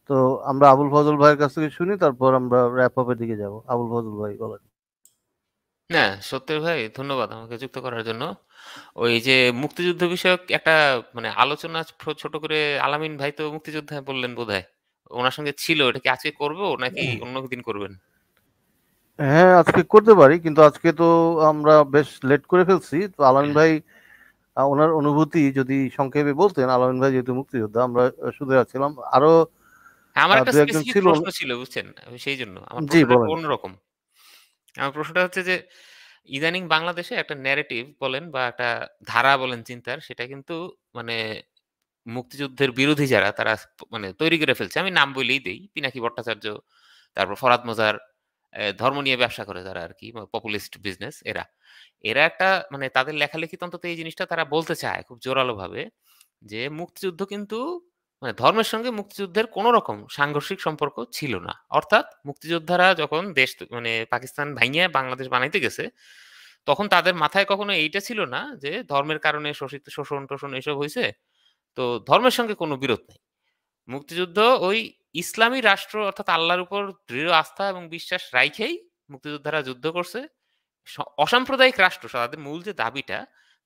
তো আমরা আবুল ফজল ভাইয়ের কাছ থেকে শুনি, তারপর আমরা র্যাপ আপের দিকে যাব। আবুল ফজল ভাই বলেন। না সত্যি ভাই, ধন্যবাদ আমাকে যুক্ত করার জন্য। ওই যে মুক্তিযুদ্ধ বিষয়ক একটা মানে আলোচনা ছোট করে আলামিন ভাই তো মুক্তিযোদ্ধা বললেন বোধহয়, ওনার সঙ্গে ছিল, এটা কি আজকে করবো নাকি অন্য দিন করবেন? হ্যাঁ, আজকে করতে পারি, কিন্তু আজকে তো আমরা বেশ লেট করে ফেলছি। তো আলামিন ভাই ওনার অনুভূতি যদি সংক্ষেপে বলতেন। আলামিন ভাই যেহেতু মুক্তিযোদ্ধা, আমরা শুধে আছিলাম, আরো হ্যাঁ, আমার একটা দু একজন স্পেসিফিক ছিল। প্রশ্ন ছিল বুঝছেন, সেই জন্য আমার জি প্রশ্নটা একটু বলেন। অন্যরকম। আমার প্রশ্নটা হচ্ছে যে ইদানিং বাংলাদেশে একটা ন্যারেটিভ বলেন বা একটা ধারা বলেন চিন্তার, সেটা কিন্তু মানে মুক্তিযুদ্ধের বিরোধী যারা তারা মানে তৈরি করে ফেলছে। আমি নাম বলেই দেই, পিনাকি ভট্টাচার্য, তারপর ফরহাদ মোজার, ধর্ম নিয়ে ব্যবসা করে যারা আর কি, পপুলিস্ট বিজনেস, এরা এরা একটা মানে তাদের লেখালেখিতে অন্তত এই জিনিসটা তারা বলতে চায় খুব জোরালো ভাবে যে মুক্তিযুদ্ধ কিন্তু মানে ধর্মের সঙ্গে মুক্তিযুদ্ধের কোনো রকম সাংঘর্ষিক সম্পর্ক ছিল না। অর্থাৎ মুক্তিযোদ্ধারা যখন দেশ মানে পাকিস্তান ভাঙিয়ে বাংলাদেশ বানাইতে গেছে, তখন তাদের মাথায় কখনো এইটা ছিল না যে ধর্মের কারণে শোষিত শোষণ টোষণ এসব হয়েছে, তো ধর্মের সঙ্গে কোনো বিরোধ নেই। মুক্তিযুদ্ধ ওই ইসলামী রাষ্ট্র অর্থাৎ আল্লাহর উপর দৃঢ় আস্থা এবং বিশ্বাস রাইখেই মুক্তিযোদ্ধারা যুদ্ধ করছে। অসাম্প্রদায়িক রাষ্ট্র তাদের মূল যে দাবিটা,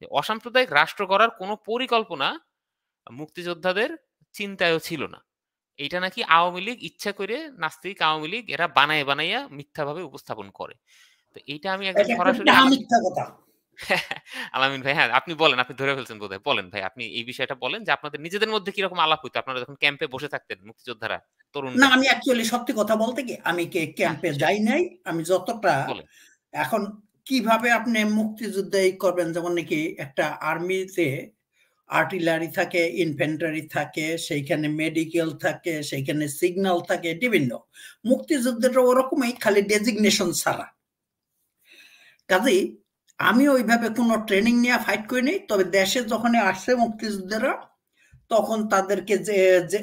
যে অসাম্প্রদায়িক রাষ্ট্র করার কোনো পরিকল্পনা মুক্তিযোদ্ধাদের চিন্তায়ও ছিল না। এইটা নাকি আওয়ামী লীগ ইচ্ছা করে, নাস্তিক আওয়ামী লীগ এরা বানায় বানাইয়া মিথ্যাভাবে উপস্থাপন করে। তো এইটা আমি একদম এটা সরাসরি একটা মিথ্যা কথা। আলামিন ভাই, হ্যাঁ আপনি বলেন, আপনি ধরে ফেলছেন বোধহয়, বলেন ভাই আপনি এই বিষয়টা বলেন যে আপনাদের নিজেদের মধ্যে কিরকম আলাপ হইতো আপনারা যখন ক্যাম্পে বসে থাকতেন মুক্তিযোদ্ধারা, না, তরুণরা। আমি অ্যাকচুয়ালি সত্যি কথা বলতে কি আমি ক্যাম্পে আচ্ছা যাই নাই। আমি যতটা বলেন। এখন কিভাবে আপনি মুক্তিযুদ্ধ করবেন, যেমন নাকি একটা আর্মিতে আর্টিলারি থাকে, ইনফ্যান্ট্রি থাকে, সেইখানে মেডিকেল থাকে, সেইখানে সিগন্যাল থাকে, বিভিন্ন মুক্তিযুদ্ধটা ওরকমই, খালি ডেজিগনেশন ছাড়া। কাজেই আমি ওইভাবে কোনো ট্রেনিং নিয়ে ফাইট করিনি। তবে দেশে যখন আসছে মুক্তিযুদ্ধেরা, তখন তাদেরকে যে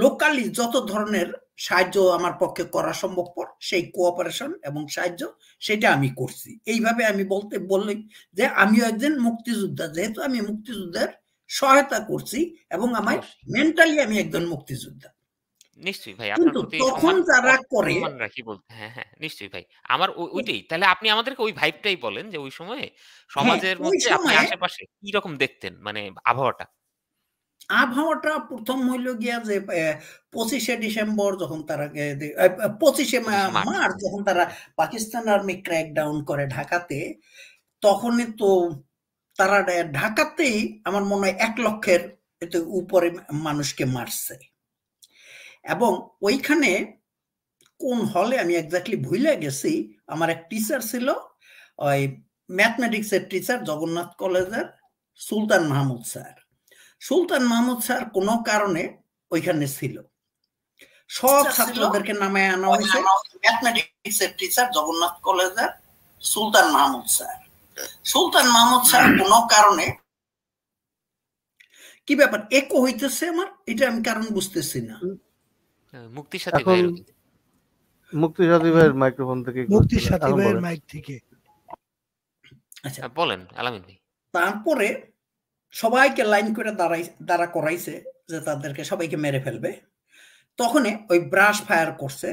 লোকালি যত ধরনের সাহায্য আমার পক্ষে করা সম্ভবপর, সেই কোঅপারেশন এবং সাহায্য সেটা আমি করছি। এইভাবে আমি বললেই যে আমিও একজন মুক্তিযোদ্ধা, যেহেতু আমি মুক্তিযুদ্ধের সহায়তা করছি এবং আমার অবশ্যই, মেন্টালি আমি একজন মুক্তিযোদ্ধা। নিশ্চয়ই ভাই আপনার কিন্তু প্রতি তখন সম্মান, যারা করে, সম্মান রাখি বলতে, হ্যাঁ হ্যাঁ নিশ্চয়ই ভাই। আমার ওইটাই, তাহলে আপনি আমাদেরকে ওই ভাইবটাই বলেন যে ওই সময়ে হ্যাঁ, সমাজের ওই মধ্যে আপনি সময়ে আশেপাশে কি রকম দেখতেন মানে আবহাওয়াটা। আবহাওয়াটা প্রথম হইল গিয়া যে 25শে ডিসেম্বর যখন তারা 25শে 25শে মার্চ। মার্চ যখন তারা পাকিস্তান আর্মি ক্র্যাকডাউন করে ঢাকাতে, তখনই তো তারা ঢাকাতেই আমার মনে হয় 1 লক্ষের উপরে মানুষকে মারছে। এবং ওইখানে কোন হলে আমি এক্স্যাক্টলি ভুলে গেছি। আমার এক টিচার ছিল, ওই ম্যাথমেটিক্সের টিচার, জগন্নাথ কলেজের সুলতান মাহমুদ স্যার। সুলতান মাহমুদ স্যার কোনো কারণে ওইখানে ছিল। সব ছাত্রদেরকে নামায় আনা হয়েছে। ম্যাথমেটিক্সের টিচার, জগন্নাথ কলেজের সুলতান মাহমুদ স্যার। সুলতান মাহমুদ স্যার কোনো কারণে, কি ব্যাপার একো হইতেছে আমার, এটা আমি কারণ বুঝতেছি না। মুক্তির সাথে এখন ভাই মুক্তি সাথী ভাইয়ের মাইক্রোফোন থেকে মুক্তির সাথী ভাইয়ের মাইক থেকে। আচ্ছা বলেন আলামিন ভাই। তারপরে সবাইকে লাইন করে দাঁড়া করাইছে যে তাদেরকে সবাইকে মেরে ফেলবে। তখনই ওই ব্রাশ ফায়ার করছে।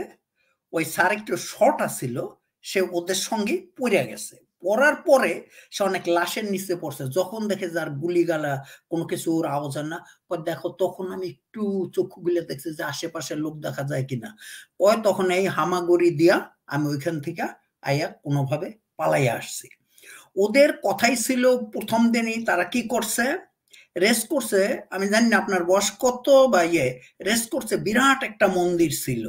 ওই স্যার একটু শর্ট আছিল, সে ওদের সঙ্গে পড়ে গেছে। পড়ার পরে সে অনেক লাশের নিচে পড়ছে। যখন দেখে যার গুলিগালা কোনো কিছু ওর আওয়াজ হয় না, দেখো তখন আমি একটু চক্ষু গুলে দেখছি যে আশেপাশে লোক দেখা যায় কিনা। তখন এই হামাগুড়ি দিয়া আমি ওইখান থেকে আইয়া কোনোভাবে পালাইয়া আসছি। ওদের কথাই ছিল প্রথম দিনই তারা কি করছে, রেস্ট করছে। আমি জানি না আপনার বয়স কত বা রেস্ট করছে। বিরাট একটা মন্দির ছিল।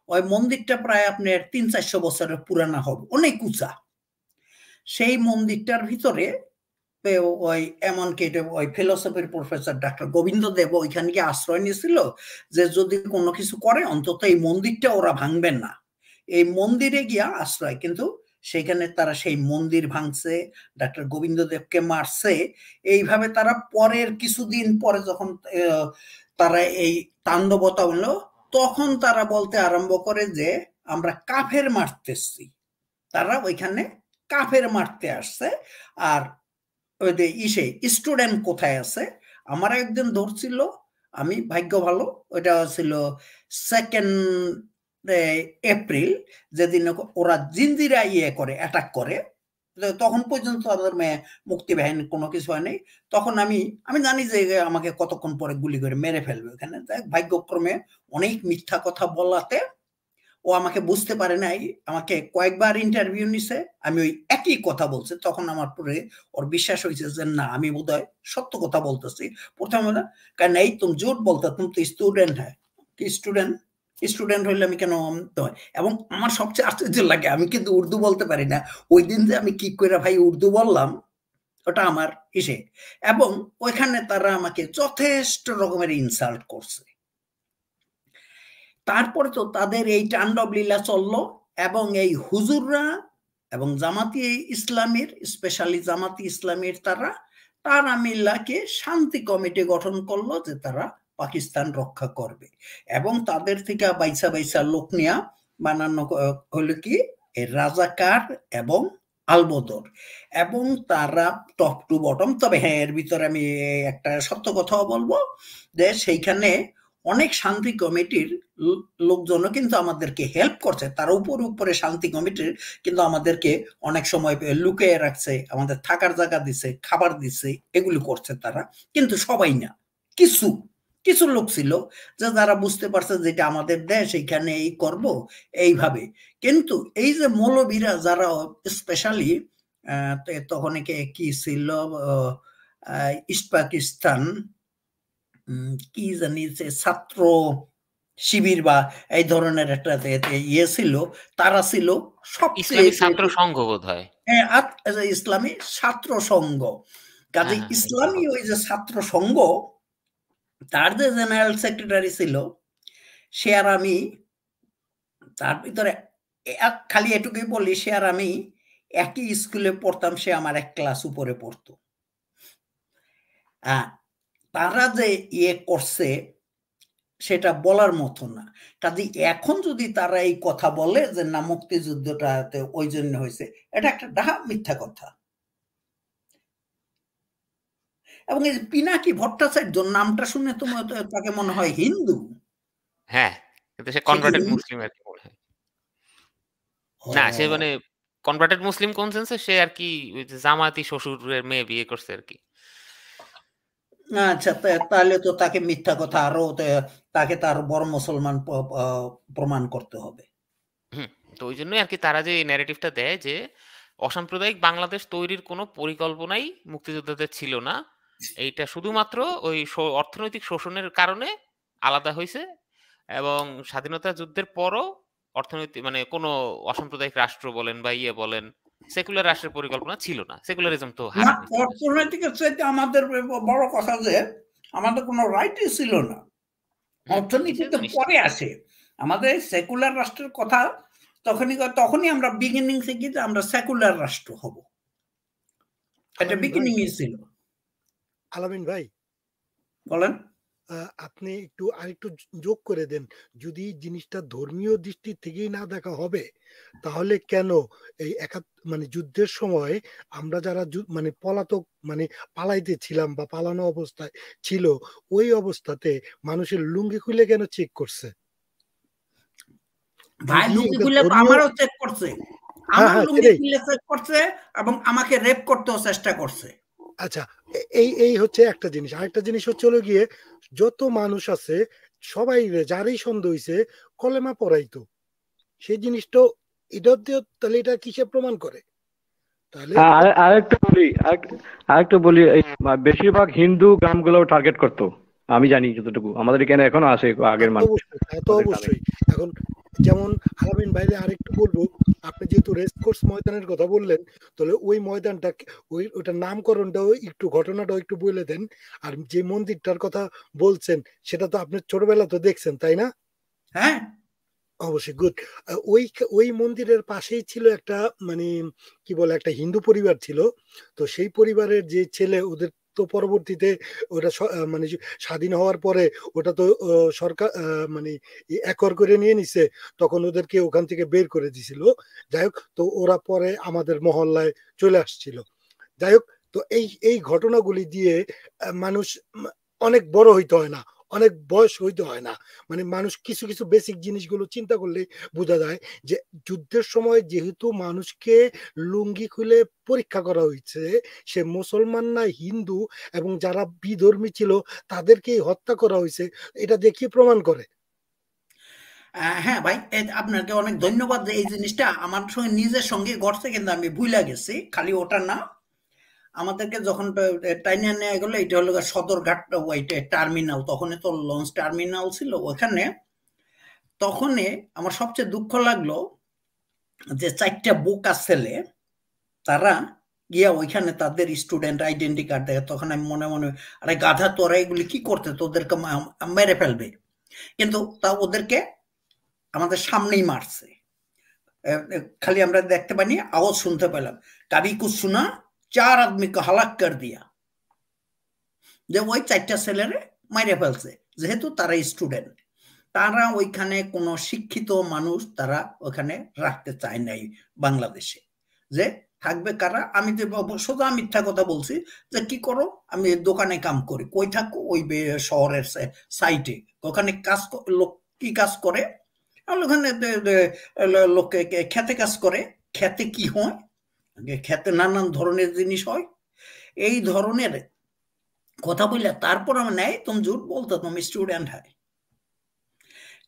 ওই মন্দিরটা প্রায় আপনার 300-400 বছরের পুরানা হবে, অনেক উঁচা। সেই মন্দিরটার ভিতরে ওই এমনকি ওই ফিলোসফির প্রফেসর ডাক্তার গোবিন্দ দেব ওইখানে গিয়ে আশ্রয় নিয়েছিল যে যদি কোনো কিছু করে অন্তত এই মন্দিরটা ওরা ভাঙবেন না। এই মন্দিরে গিয়া আশ্রয়, কিন্তু সেখানে তারা সেই মন্দির ভাঙছে, ডাক্তার গোবিন্দ দেবকে মারছে। এইভাবে তারা পরের কিছুদিন পরে যখন তারা এই তাণ্ডবতা হলো, তখন তারা বলতে আরম্ভ করে যে আমরা কাফের মারতেছি। তারা ওইখানে কাফের মারতে আসছে। আর ওই যে স্টুডেন্ট কোথায় আছে, আমার একজন ধরছিল আমি ভাগ্য ভালো, ওইটা ছিল 2 এপ্রিল, যেদিন ওরা জিঞ্জিরা করে অ্যাটাক করে। তখন পর্যন্ত তাদের মুক্তি বাহিনী কোনো কিছু হয় নাই। তখন আমি জানি যে আমাকে কতক্ষণ পরে গুলি করে মেরে ফেলবে ওখানে। ভাগ্যক্রমে অনেক মিথ্যা কথা বলাতে ও আমাকে বুঝতে পারে নাই, আমাকে কয়েকবার ইন্টারভিউ নিছে, আমি ওই একই কথা বলছি। তখন আমার পরে ওর বিশ্বাস হয়েছে যে না, আমি বোধহয় সত্য কথা বলতেছি। প্রথমে কারণ এই তুমি झूठ बोलता, तुम तो स्टूडेंट है। কি স্টুডেন্ট হইলে আমি কেন? এবং আমার সবচেয়ে আশ্চর্য লাগে, আমি কিন্তু উর্দু বলতে পারি না। ওই দিন যে আমি কি করে ভাই উর্দু বললাম, ওটা আমার ইসে। এবং ওইখানে তারা আমাকে যথেষ্ট রকমের ইনসাল্ট করছে। তারপরে তো তাদের এই তাণ্ডব লীলা চললো, এবং এই হুজুররা এবং জামাতি ইসলামের, স্পেশালি জামাতি ইসলামের তারা মিল্লাকে শান্তি কমিটি গঠন করলো যে তারা পাকিস্তান রক্ষা করবে, এবং তাদের থেকে বাইসা লোক নিয়ে বানানো হলো কি রাজাকার এবং আলবদর, এবং তারা টপ টু বটম। তবে হ্যাঁ, এর ভিতরে আমি একটা সত্য কথাও বলবো যে সেইখানে অনেক শান্তি কমিটির লোকজনও কিন্তু আমাদেরকে হেল্প করছে। তারা উপরে শান্তি কমিটির কিন্তু আমাদেরকে অনেক সময় লুকিয়ে রাখছে, আমাদের থাকার জায়গা দিছে, খাবার দিছে, এগুলি করছে তারা। কিন্তু সবাই না, কিছু লোক ছিল যে যারা বুঝতে পারছে যে এটা আমাদের দেশ, এইখানে এই করব এইভাবে। কিন্তু এই যে মৌলবীরা যারা স্পেশালি তখন কি ছিল, ইস্ট পাকিস্তান কি জানি ছাত্র শিবির বা এই ধরনের একটা ইয়ে ছিল, তারা ছিল সবচেয়ে ছাত্র সংঘ বোধ হয়, ইসলামী ছাত্র সংঘ। কাজে ইসলামী ওই যে ছাত্র সংঘ, তার যে জেনারেল সেক্রেটারি ছিল সে আর আমি, তার ভিতরে খালি এটুকুই বলি, সে আর আমি একই স্কুলে পড়তাম, সে আমার এক ক্লাস উপরে পড়তো। তারা যে ইয়ে করছে সেটা বলার মতো না। কাজে এখন যদি তারা এই কথা বলে যে না মুক্তিযুদ্ধটাতে ওই জন্য হয়েছে, এটা একটা ডাহা মিথ্যা কথা। এবং এই পিনাকি ভট্টাচার্য নামটা শুনে তোমার তাকে মনে হয় হিন্দু। হ্যাঁ, কিন্তু সে কনভার্টেড মুসলিম আর কি মনে হয়। না, সে মানে কনভার্টেড মুসলিম কোন সেন্সে, সে আর কি ওই যে জামাতি শ্বশুরের মেয়ে বিয়ে করছে আর কি। আচ্ছা, তাহলে তো তাকে মিথ্যা কথা, আরো তাকে তার বড় মুসলমান প্রমাণ করতে হবে। তো ওই জন্যই আর কি তারা যে ন্যারেটিভটা দেয় যে অসাম্প্রদায়িক বাংলাদেশ তৈরির কোনো পরিকল্পনাই মুক্তিযোদ্ধাদের ছিল না, এইটা শুধুমাত্র ওই অর্থনৈতিক শোষণের কারণে আলাদা হয়েছে, এবং স্বাধীনতা যুদ্ধের পরও অর্থনৈতিক মানে কোনো অসাম্প্রদায়িক রাষ্ট্র বলেন বা ইয়ে বলেন সেকুলার রাষ্ট্রের পরিকল্পনা ছিল না। সেকুলারিজম তো অর্থনৈতিকের চাইতে আমাদের বড় কথা যে আমাদের কোনো রাইটই ছিল না। অর্থনীতি তো পরে আসে, আমাদের সেকুলার রাষ্ট্রের কথা তখনই আমরা বিগিনিং থেকে যে আমরা সেকুলার রাষ্ট্র হব, এটা বিগিনিং ছিল। আলামিন ভাই বলেন, আপনি একটু আরেকটু যোগ করে দেন, যদি জিনিসটা ধর্মীয় দৃষ্টি থেকেই না দেখা হবে তাহলে কেন এই মানে যুদ্ধের সময় আমরা যারা মানে পলাতক মানে পালাইতে ছিলাম বা পালানো অবস্থায় ছিল, ওই অবস্থাতে মানুষের লুঙ্গি খুলে কেন চেক করছে? ভাই লুঙ্গি খুলে আমারও চেক করছে, আমার লুঙ্গি খুলে চেক করছে এবং আমাকে রেপ করতেও চেষ্টা করছে। আচ্ছা, এই হচ্ছে একটা জিনিস। আরেকটা জিনিস হচ্ছে হলো গিয়ে যত মানুষ আছে সবাই যারই সন্দেহ হইছে কলেমা পড়াইতো, সেই জিনিসটা এটা তাহলে এটা কিসে প্রমাণ করে? তাহলে আরেকটা বলি বেশিরভাগ হিন্দু গ্রামগুলো টার্গেট করতো, আমি জানি যতটুকু, আমাদের এখানে এখনো আছে আগের মানুষ। অবশ্যই। এখন যেমন আলামিন ভাইরে আরেকটু বলবো, আপনি যেহেতু রেস কোর্স ময়দানের কথা বললেন, তাহলে ওই ময়দানটা ওইটার নামকরণটাও একটু ঘটনাটাও একটু বলে দেন। আর যে মন্দিরটার কথা বলছেন সেটা তো আপনি ছোটবেলা তো দেখছেন, তাই না? হ্যাঁ, অবশ্যই। গুড। ওই মন্দিরের পাশেই ছিল একটা মানে কি বলে একটা হিন্দু পরিবার ছিল। তো সেই পরিবারের যে ছেলে, ওদের তো পরবর্তীতে ওটা মানে স্বাধীন হওয়ার পরে ওটা তো সরকার মানে একর করে নিয়ে নিছে, তখন ওদেরকে ওখান থেকে বের করে দিছিল। যাই হোক, তো ওরা পরে আমাদের মহল্লায় চলে আসছিল। যাই হোক, তো এই ঘটনাগুলি দিয়ে মানুষ অনেক বড় হইতে হয় না, অনেক বয়স হইতে হয় না, মানে মানুষ কিছু কিছু বেসিক জিনিসগুলো চিন্তা করলে বোঝা যায় যে যুদ্ধের সময় যেহেতু মানুষকে লুঙ্গি খুলে পরীক্ষা করা হয়েছে, সে মুসলমান না হিন্দু, এবং যারা বিধর্মী ছিল তাদেরকেই হত্যা করা হয়েছে, এটা দেখি প্রমাণ করে। হ্যাঁ ভাই, আপনাকে অনেক ধন্যবাদ যে এই জিনিসটা আমার সঙ্গে নিজের সঙ্গে ঘটছে, কিন্তু আমি ভুলে গেছি। খালি ওটা না, আমাদেরকে যখন টাইনে নেওয়া গেলো, এটা হলো সদরঘাট ওইটা টার্মিনাল, তখন তো লঞ্চ টার্মিনাল ছিল ওখানে। তখন আমার সবচেয়ে দুঃখ লাগলো যে 4টা বোকা ছেলে তারা গিয়া ওইখানে তাদের স্টুডেন্ট আইডেন্টি কার্ড দেখে। তখন আমি মনে মনে, আরে গাধা তোরা এগুলি কি করতে, তোদেরকে মেরে ফেলবে। কিন্তু তা ওদেরকে আমাদের সামনেই মারছে, খালি আমরা দেখতে পাইনি, আওয়াজ শুনতে পেলাম, কাবি কুছ শোনা 4 আদমিকে হালাক কর দিয়া, যে ওই 4টা ছেলেরে মাইরে ফেলছে, যেহেতু তারা স্টুডেন্ট। তারা ওইখানে কোনো শিক্ষিত মানুষ তারা ওখানে রাখতে চায় নাই বাংলাদেশে, যে থাকবে কারা। আমি যে সোজা মিথ্যা কথা বলছি যে কি করো, আমি দোকানে কাম করি, কই থাকো, ওই শহরের সাইটে, ওখানে কাজ লোক কি কাজ করে, ওখানে লোকে খেতে কাজ করে। খেতে কি হয়, খেতে নানান ধরনের জিনিস হয়, এই ধরনের কথা বললে তারপর আমি নাই তুমি ঝুট বলতো, তুমি স্টুডেন্ট হয়।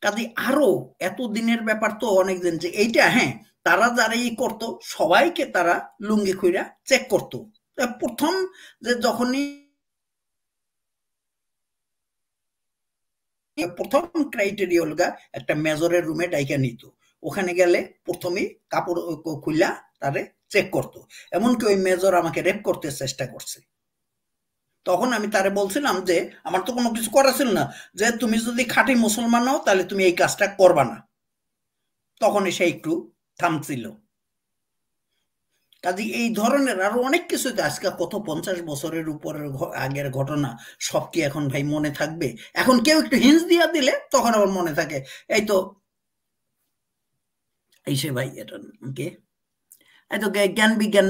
কাজে আরো এত দিনের ব্যাপার তো অনেক দিন, যে এইটা হ্যাঁ, তারা যারা এই করতো সবাইকে তারা লুঙ্গি খুইরা চেক করতো। প্রথম যে যখনই প্রথম ক্রাইটেরিয়া হলো একটা মেজরের রুমে ডাইকা নিত, ওখানে গেলে প্রথমেই কাপড় খুইলা তারে চেক করতো। এমনকি ওই মেজর আমাকে রেপ করতে চেষ্টা করছে। তখন আমি তারে বলছিলাম যে আমার তো কোনো কিছু করা ছিল না, যে তুমি যদি খাঁটি মুসলমান হও তাহলে তুমি এই কাজটা করবা না। তখন সে একটু থামছিল। কাজে এই ধরনের আরো অনেক কিছু, আজকে কত 50 বছরের উপরের আগের ঘটনা, সব কি এখন ভাই মনে থাকবে? এখন কেউ একটু হিন্স দিয়া দিলে তখন আবার মনে থাকে। এই তো এই সে ভাই, এটা কে, এই তো জ্ঞান বিজ্ঞান,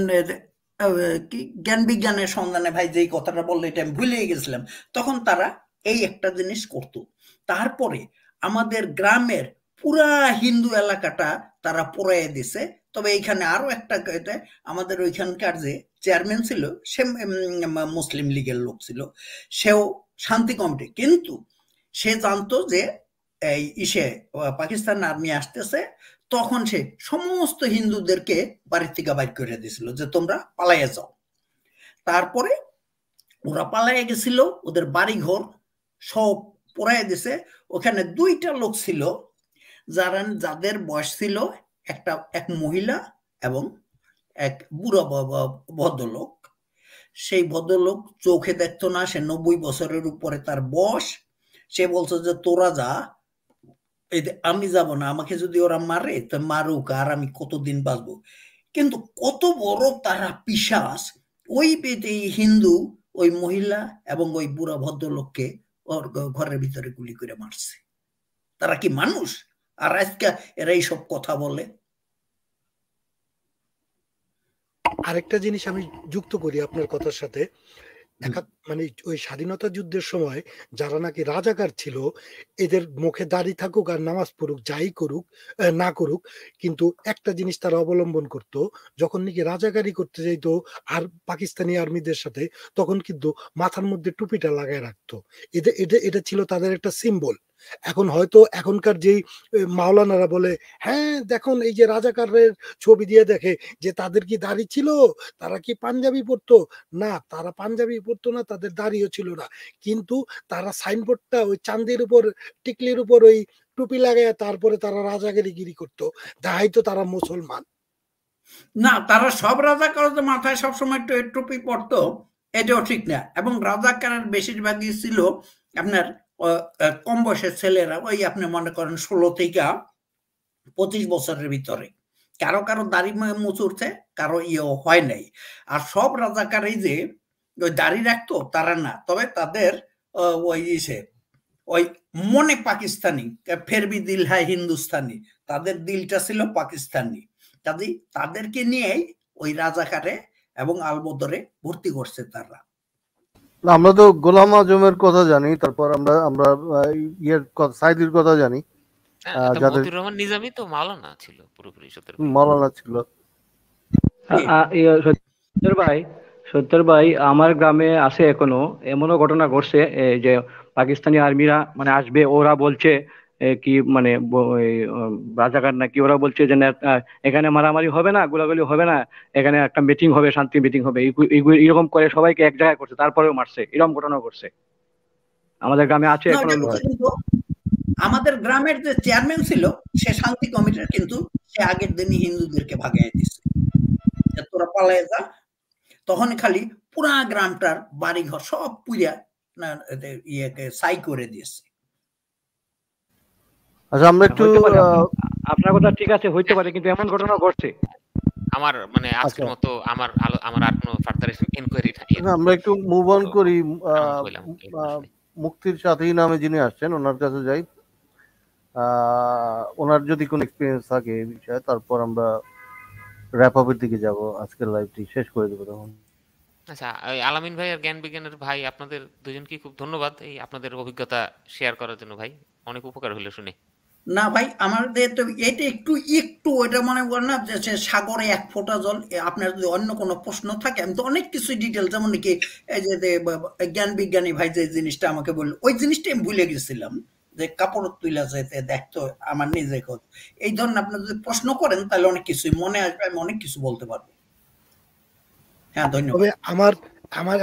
কি জ্ঞান বিজ্ঞানের সন্ধানে ভাই যেই কথাটা বললো, এটা আমি ভুলে গেছিলাম। তখন তারা এই একটা জিনিস করতো। তারপরে আমাদের গ্রামের পুরা হিন্দু এলাকাটা তারা পোড়াইয়া দিছে। তবে এইখানে আরো একটা, আমাদের ওইখানকার যে চেয়ারম্যান ছিল সে মুসলিম লীগের লোক ছিল, সেও শান্তি কমিটি, কিন্তু সে জানতো যে এই পাকিস্তান আর্মি আসতেছে, তখন সে সমস্ত হিন্দুদেরকে বাড়ির থেকে বাইর করে দিয়েছিল যে তোমরা পালাইয়া যাও। তারপরে ওরা পালাইয়া গেছিল, ওদের বাড়ি ঘর সব পোড়াইয়া দিছে। ওখানে 2টা লোক ছিল যাদের বয়স ছিল, এক মহিলা এবং এক বুড়া ভদ্রলোক। সেই ভদ্রলোক চোখে দেখতো না, সে 90 বছরের উপরে তার বয়স। সে বলছে যে তোরা যা, আমি যাব না, আমাকে যদি ওরা মারে তো মারুক, আর আমি কতদিন বাঁচবো। কিন্তু কত বড় তারা পিশাচ, ওই হিন্দু ওই মহিলা এবং ওই বুড়া ভদ্রলোককে ওর ঘরের ভিতরে গুলি করে মারছে। তারা কি মানুষ? আর আজকে এরা এইসব কথা বলে। আরেকটা জিনিস আমি যুক্ত করি আপনার কথার সাথে, মানে ওই স্বাধীনতা যুদ্ধের সময় যারা নাকি রাজাকার ছিল, এদের মুখে দাড়ি থাকুক আর নামাজ পড়ুক, যাই করুক না করুক, কিন্তু একটা জিনিস তারা অবলম্বন করত, যখন নাকি রাজাকারি করতে যাইতো আর পাকিস্তানি আর্মিদের সাথে, তখন কিন্তু মাথার মধ্যে টুপিটা লাগায় রাখতো। এটা ছিল তাদের একটা সিম্বল। এখন হয়তো এখনকার যেই মাওলানারা বলে, হ্যাঁ দেখুন এই যে রাজাকারের ছবি দিয়ে দেখে যে তাদের কি দাড়ি ছিল, তারা কি পাঞ্জাবি পরতো, না তারা পাঞ্জাবি পরতো না, তাদের দাড়িও ছিল না, কিন্তু তারা সাইনবোর্ডটা ওই চাঁদের উপর টিকলির উপর ওই টুপি লাগায় তারপরে তারা রাজাগিরি করতো, দেখাইতো তারা মুসলমান। না, তারা সব রাজাকার যে মাথায় সবসময় টুপি পরতো এটাও ঠিক না। এবং রাজাকারের বেশিরভাগই ছিল আপনার কম বয়সের ছেলেরা, ওই আপনি মনে করেন 16 থেকে 25 বছরের ভিতরে। কারো কারো দাড়ি মুছ উঠছে, কারো ইয়েও হয় নাই। আর সব রাজাকারই যে ওই দাড়ি রাখতো তারা না, তবে তাদের ওই মনে পাকিস্তানি, ফেরবি দিল হ্যায় হিন্দুস্তানি, তাদের দিলটা ছিল পাকিস্তানি। কাজেই তাদেরকে নিয়েই ওই রাজাকারে এবং আলবদরে ভর্তি করছে তারা। না, আমরা তো গোলাম আজমের কথা জানি, তারপর আমরা আমরা সাইদির কথা জানি, যাদের মতিউর রহমান নিজামী তো মাওলানা ছিল পুরোপুরি সত্যের মাওলানা ছিল। সত্তর ভাই আমার গ্রামে আছে এখনো, এমনও ঘটনা ঘটছে যে পাকিস্তানি আর্মিরা মানে আসবে, ওরা বলছে কি মানে রাজাকার নাকি, ওরা বলছে যে না, এখানে মারামারি হবে না, গোলাগুলি হবে না, এখানে একটা মিটিং হবে, শান্তি মিটিং হবে, এরকম করে সবাইকে এক জায়গায় করছে, তারপরেও মারছে, এরকম ঘটনা ঘটছে আমাদের গ্রামে আছে এখনো লোক। আমাদের গ্রামের যে চেয়ারম্যান ছিল সে শান্তি কমিটির, কিন্তু সে আগের দিনই হিন্দুদেরকে ভাগাই দিচ্ছে, তোরা পালাই যা। তখন খালি পুরা গ্রামটার বাড়িঘর সব পুড়িয়া ইয়েকে সাই করে দিয়েছে। আচ্ছা, আমরা একটু আপনার কথা ঠিক আছে, হইতে পারে, কিন্তু এমন ঘটনা ঘটছে। আমার মানে আজকের মতো আমার আর কোনো ফার্দার ইনকোয়ারি নাই। আমরা একটু মুভ অন করি। মুক্তির সাথী নামে যিনি আসছেন ওনার কাছে যাই, ওনার যদি কোনো এক্সপিরিয়েন্স থাকে এই বিষয়ে, তারপর আমরা র্যাপ আপের দিকে যাব, আজকের লাইভটি শেষ করে দেবো তখন। আচ্ছা, আলামিন ভাই আর জ্ঞান বিজ্ঞানের ভাই, আপনাদের দুজনকে খুব ধন্যবাদ এই আপনাদের অভিজ্ঞতা শেয়ার করার জন্য। ভাই অনেক উপকার হলো শুনে। না ভাই, আমাদের তো এটা একটু ওইটা মনে করেন না যে সাগরে এক ফোঁটা জল। আপনার যদি অন্য কোনো প্রশ্ন থাকে, আমি তো অনেক কিছু ডিটেল, যেমন কি এই যে জ্ঞান বিজ্ঞানী ভাই যে জিনিসটা আমাকে বললো, ওই জিনিসটা আমি ভুলে গেছিলাম, যে কাপড় তুলা যেতে দেখতো আমার নিজে কথা। এই ধরনের আপনি যদি প্রশ্ন করেন তাহলে অনেক কিছুই মনে আসবে, আমি অনেক কিছু বলতে পারবো। হ্যাঁ, ধন্যবাদ। তবে আমার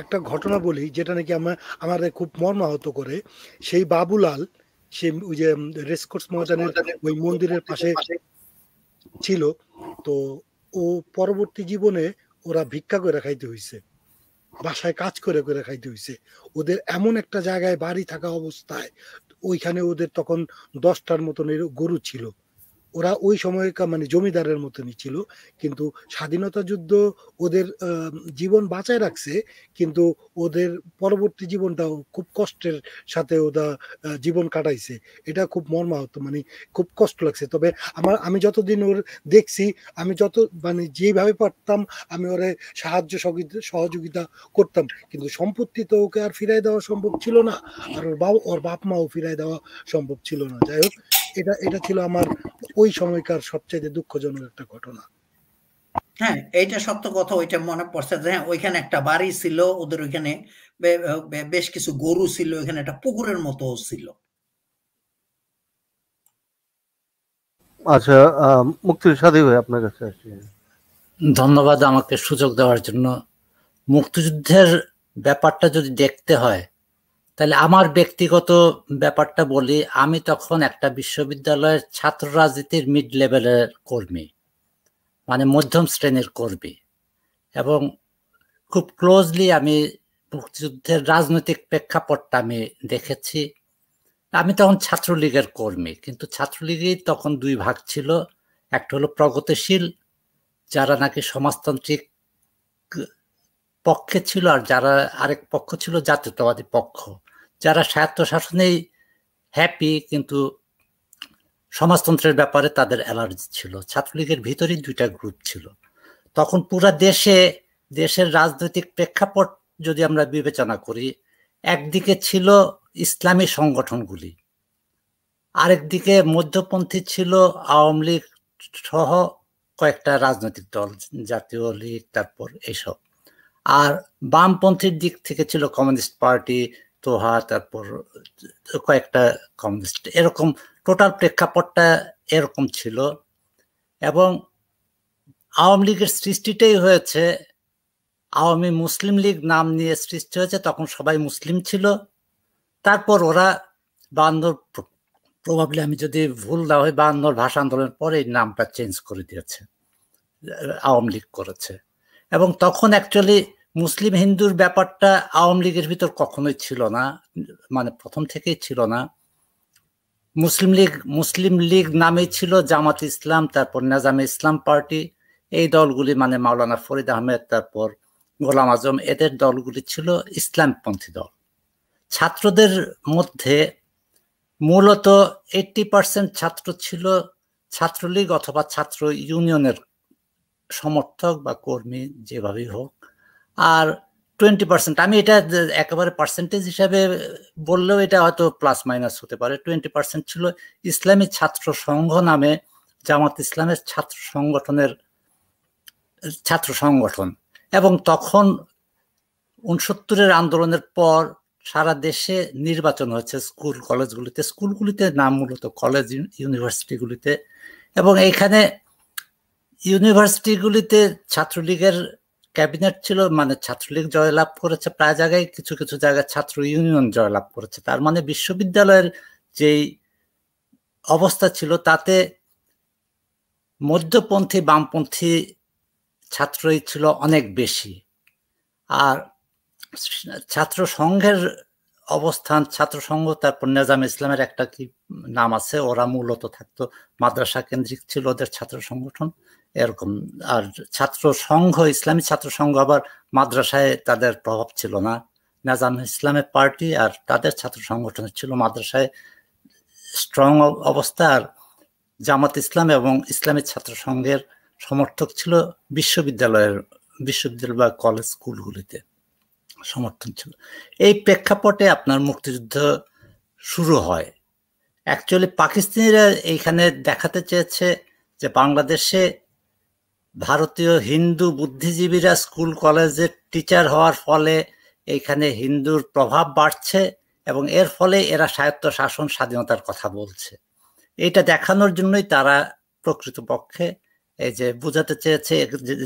একটা ঘটনা বলি, যেটা নাকি আমাদের খুব মর্মাহত করে। সেই বাবুলাল, সে ওই যে রেসকোর্স ময়দানের ওই মন্দিরের পাশে ছিল, তো ও পরবর্তী জীবনে ওরা ভিক্ষা করে খাইতে হইছে, বাসায় কাজ করে করে খাইতে হইছে। ওদের এমন একটা জায়গায় বাড়ি থাকা অবস্থায়, ওইখানে ওদের তখন 10টার মতন গরু ছিল। ওরা ওই সময়কার মানে জমিদারের মতনই ছিল, কিন্তু স্বাধীনতা যুদ্ধ ওদের জীবন বাঁচায় রাখছে, কিন্তু ওদের পরবর্তী জীবনটাও খুব কষ্টের সাথে ওরা জীবন কাটাইছে। এটা খুব মর্মাহত, মানে খুব কষ্ট লাগছে। তবে আমি যতদিন ওর দেখছি, আমি যত মানে যেভাবে পারতাম আমি ওরে সাহায্য সহযোগিতা করতাম, কিন্তু সম্পত্তি তো ওকে আর ফিরাই দেওয়া সম্ভব ছিল না, আর ওর বাপ মাও ফিরাই দেওয়া সম্ভব ছিল না। যাই হোক, এটা ছিল আমার ওই সময়কার সবচেয়ে দুঃখজনক একটা ঘটনা। হ্যাঁ, এইটা সত্য কথা। ওইটা মনে পড়ছে যে ওইখানে একটা বাড়ি ছিল ওদের, ওইখানে বেশ কিছু গরু ছিল, ওইখানে একটা পুকুরের মতো ছিল। আচ্ছা, মুক্তির সাথী ভাই আপনার কাছে আসছি। ধন্যবাদ আমাকে সুযোগ দেওয়ার জন্য। মুক্তিযুদ্ধের ব্যাপারটা যদি দেখতে হয়, তাহলে আমার ব্যক্তিগত ব্যাপারটা বলি। আমি তখন একটা বিশ্ববিদ্যালয়ের ছাত্র রাজনীতির মিড লেভেলের কর্মী, মানে মধ্যম শ্রেণীর কর্মী, এবং খুব ক্লোজলি আমি মুক্তিযুদ্ধের রাজনৈতিক প্রেক্ষাপটটা আমি দেখেছি। আমি তখন ছাত্রলীগের কর্মী, কিন্তু ছাত্রলীগের তখন দুই ভাগ ছিল। একটা হলো প্রগতিশীল, যারা নাকি সমাজতান্ত্রিক পক্ষে ছিল, আর যারা আরেক পক্ষ ছিল জাতীয়তাবাদী পক্ষ, যারা স্বায়ত্তশাসনেই হ্যাপি, কিন্তু সমাজতন্ত্রের ব্যাপারে তাদের অ্যালার্জি ছিল। ছাত্রলীগের ভিতরেই দুইটা গ্রুপ ছিল। তখন পুরা দেশের রাজনৈতিক প্রেক্ষাপট যদি আমরা বিবেচনা করি, একদিকে ছিল ইসলামী সংগঠনগুলি, আরেকদিকে মধ্যপন্থী ছিল আওয়ামী লীগ সহ কয়েকটা রাজনৈতিক দল, জাতীয় লীগ, তারপর এইসব। আর বামপন্থীর দিক থেকে ছিল কমিউনিস্ট পার্টি, তোহা, তারপর কয়েকটা কমিউনিস্ট, এরকম টোটাল প্রেক্ষাপটটা এরকম ছিল। এবং আওয়ামী লীগের সৃষ্টিটাই হয়েছে, আওয়ামী মুসলিম লীগ নাম নিয়ে সৃষ্টি হয়েছে, তখন সবাই মুসলিম ছিল। তারপর ওরা 52, প্রবাবলি আমি যদি ভুল না হয়, 52 ভাষা আন্দোলনের পরে এই নামটা চেঞ্জ করে দিয়েছে, আওয়ামী লীগ করেছে। এবং তখন অ্যাকচুয়ালি মুসলিম হিন্দুর ব্যাপারটা আওয়ামী লীগের ভিতর কখনোই ছিল না, মানে প্রথম থেকেই ছিল না। মুসলিম লীগ নামেই ছিল জামাত ইসলাম, তারপর নেজামে ইসলাম পার্টি, এই দলগুলি মানে মাওলানা ফরিদ আহমেদ, তারপর গোলাম আজম, এদের দলগুলি ছিল ইসলামপন্থী দল। ছাত্রদের মধ্যে মূলত 80% ছাত্র ছিল ছাত্রলীগ অথবা ছাত্র ইউনিয়নের সমর্থক বা কর্মী, যেভাবেই হোক। আর 20%, আমি এটা একেবারে পার্সেন্টেজ হিসাবে বললেও এটা হয়তো প্লাস মাইনাস হতে পারে। 20% ছিল ইসলামী ছাত্র সংঘ নামে জামাত ইসলামের ছাত্র সংগঠন। এবং তখন 69-এর আন্দোলনের পর সারা দেশে নির্বাচন হয়েছে স্কুলগুলিতে নাম মূলত কলেজ ইউনিভার্সিটিগুলিতে। এবং এইখানে ইউনিভার্সিটিগুলিতে ছাত্রলীগের ক্যাবিনেট ছিল, মানে ছাত্রলীগ জয়লাভ করেছে প্রায় জায়গায়, কিছু কিছু জায়গায় ছাত্র ইউনিয়ন জয়লাভ করেছে। তার মানে বিশ্ববিদ্যালয়ের যেই অবস্থা ছিল তাতে মধ্যপন্থী বামপন্থী ছাত্রই ছিল অনেক বেশি। আর ছাত্র সংঘের অবস্থান, ছাত্র সংঘ তারপর নিজাম ইসলামের একটা কি নাম আছে, ওরা মূলত থাকতো মাদ্রাসা কেন্দ্রিক ছিল ওদের ছাত্র সংগঠন এরকম। আর ছাত্র সংঘ, ইসলামী ছাত্র সংঘ আবার মাদ্রাসায় তাদের প্রভাব ছিল না। নিজাম ইসলামের পার্টি আর তাদের ছাত্র সংগঠনের ছিল মাদ্রাসায় স্ট্রং অবস্থা, আর জামাত ইসলাম এবং ইসলামী ছাত্র সংঘের সমর্থক ছিল বিশ্ববিদ্যালয় বা কলেজ স্কুলগুলিতে সমর্থন ছিল। এই প্রেক্ষাপটে আপনার মুক্তিযুদ্ধ শুরু হয়। অ্যাকচুয়ালি পাকিস্তানিরা এইখানে দেখাতে চেয়েছে যে বাংলাদেশে ভারতীয় হিন্দু বুদ্ধিজীবীরা স্কুল কলেজে টিচার হওয়ার ফলে এইখানে হিন্দুর প্রভাব বাড়ছে এবং এর ফলে এরা স্বায়ত্ত শাসন স্বাধীনতার কথা বলছে। এটা দেখানোর জন্যই তারা প্রকৃতপক্ষে এই যে বোঝাতে চেয়েছে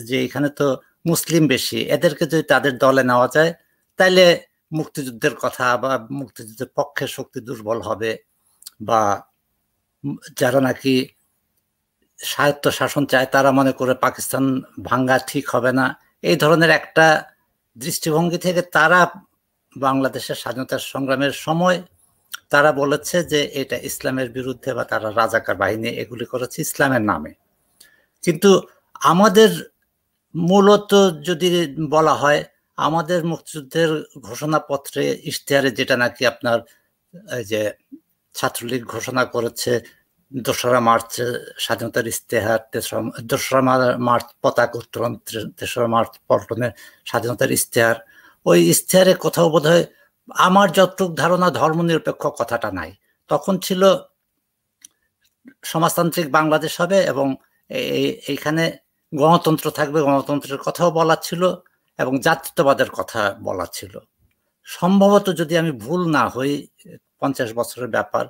যে এখানে তো মুসলিম বেশি, এদেরকে যদি তাদের দলে নেওয়া যায় তাইলে মুক্তিযুদ্ধের কথা বা মুক্তিযুদ্ধের পক্ষে শক্তি দুর্বল হবে, বা যারা নাকি স্বায়ত্ত শাসন চায় তারা মনে করে পাকিস্তান ভাঙ্গা ঠিক হবে না। এই ধরনের একটা দৃষ্টিভঙ্গি থেকে তারা বাংলাদেশের স্বাধীনতা সংগ্রামের সময় তারা বলেছে যে এটা ইসলামের বিরুদ্ধে, বা তারা রাজাকার বাহিনী এগুলি করেছে ইসলামের নামে। কিন্তু আমাদের মূলত যদি বলা হয়, আমাদের মুক্তিযুদ্ধের ঘোষণাপত্রে ইশতেহারে যেটা নাকি আপনার যে ছাত্রলীগ ঘোষণা করেছে 2রা মার্চ স্বাধীনতার ইশতেহার, 2রা মার্চ পতাকা উত্তোলন, 3রা মার্চ পল্টনের স্বাধীনতার ইশতেহার, ওই ইশতেহারে কোথাও বোধহয় আমার যতটুকু ধারণা ধর্মনিরপেক্ষ কথাটা নাই। তখন ছিল সমাজতান্ত্রিক বাংলাদেশ হবে এবং এইখানে গণতন্ত্র থাকবে, গণতন্ত্রের কথাও বলা ছিল এবং জাতীয়তাবাদের কথা বলা ছিল। সম্ভবত যদি আমি ভুল না হই, 50 বছরের ব্যাপার,